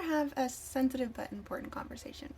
have a sensitive but important conversation.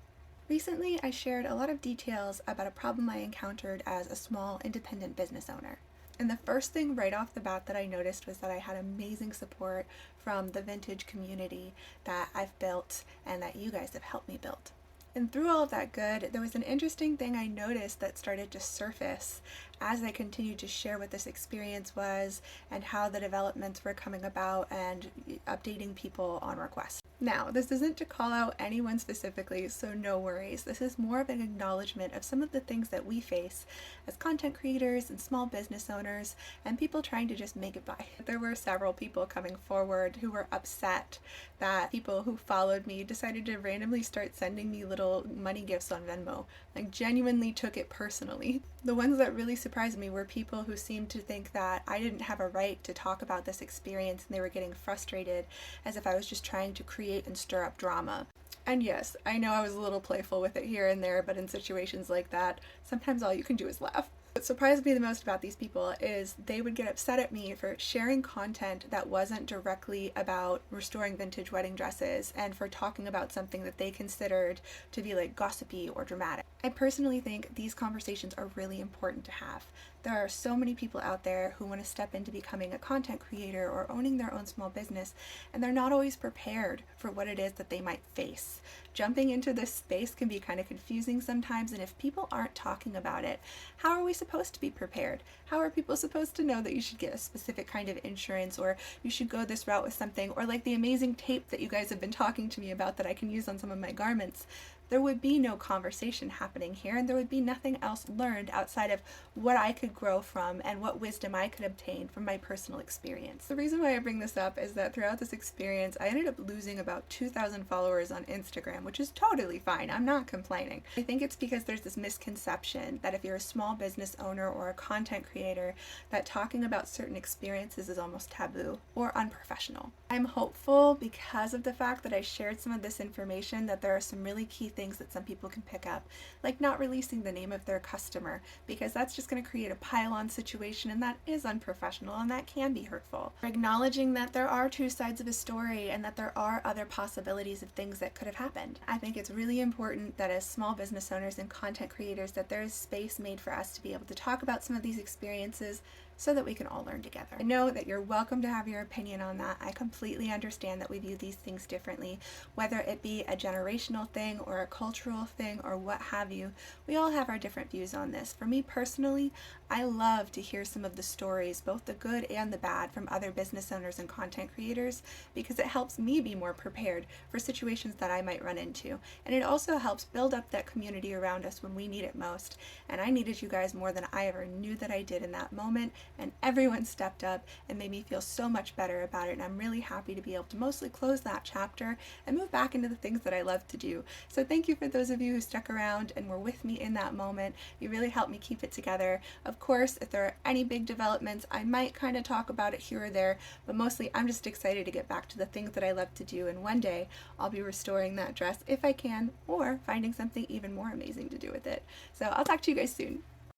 Recently, I shared a lot of details about a problem I encountered as a small independent business owner. And the first thing right off the bat that I noticed was that I had amazing support from the vintage community that I've built and that you guys have helped me build. And through all of that good, there was an interesting thing I noticed that started to surface as I continued to share what this experience was and how the developments were coming about and updating people on request. Now, this isn't to call out anyone specifically, so no worries. This is more of an acknowledgement of some of the things that we face as content creators and small business owners and people trying to just make it by. There were several people coming forward who were upset that people who followed me decided to randomly start sending me little money gifts on Venmo. Like, genuinely took it personally. The ones that really surprised me were people who seemed to think that I didn't have a right to talk about this experience, and they were getting frustrated as if I was just trying to create and stir up drama. And yes, I know I was a little playful with it here and there, but in situations like that, sometimes all you can do is laugh. What surprised me the most about these people is they would get upset at me for sharing content that wasn't directly about restoring vintage wedding dresses and for talking about something that they considered to be like gossipy or dramatic. I personally think these conversations are really important to have. There are so many people out there who want to step into becoming a content creator or owning their own small business, and they're not always prepared for what it is that they might face. Jumping into this space can be kind of confusing sometimes, and if people aren't talking about it, how are we supposed to be prepared? How are people supposed to know that you should get a specific kind of insurance, or you should go this route with something, or like the amazing tape that you guys have been talking to me about that I can use on some of my garments? There would be no conversation happening here, and there would be nothing else learned outside of what I could grow from and what wisdom I could obtain from my personal experience. The reason why I bring this up is that throughout this experience, I ended up losing about 2,000 followers on Instagram, which is totally fine. I'm not complaining. I think it's because there's this misconception that if you're a small business owner or a content creator, that talking about certain experiences is almost taboo or unprofessional. I'm hopeful because of the fact that I shared some of this information that there are some really key things that some people can pick up, like not releasing the name of their customer, because that's just going to create a pile-on situation, and that is unprofessional and that can be hurtful. Acknowledging that there are two sides of a story and that there are other possibilities of things that could have happened. I think it's really important that as small business owners and content creators that there is space made for us to be able to talk about some of these experiences so that we can all learn together. I know that you're welcome to have your opinion on that. I completely understand that we view these things differently, whether it be a generational thing or a cultural thing or what have you. We all have our different views on this. For me personally, I love to hear some of the stories, both the good and the bad, from other business owners and content creators, because it helps me be more prepared for situations that I might run into. And it also helps build up that community around us when we need it most. And I needed you guys more than I ever knew that I did in that moment, and everyone stepped up and made me feel so much better about it. And I'm really happy to be able to mostly close that chapter and move back into the things that I love to do. So thank you for those of you who stuck around and were with me in that moment. You really helped me keep it together. Of course, if there are any big developments, I might kind of talk about it here or there, but mostly I'm just excited to get back to the things that I love to do, and one day I'll be restoring that dress if I can, or finding something even more amazing to do with it. So I'll talk to you guys soon.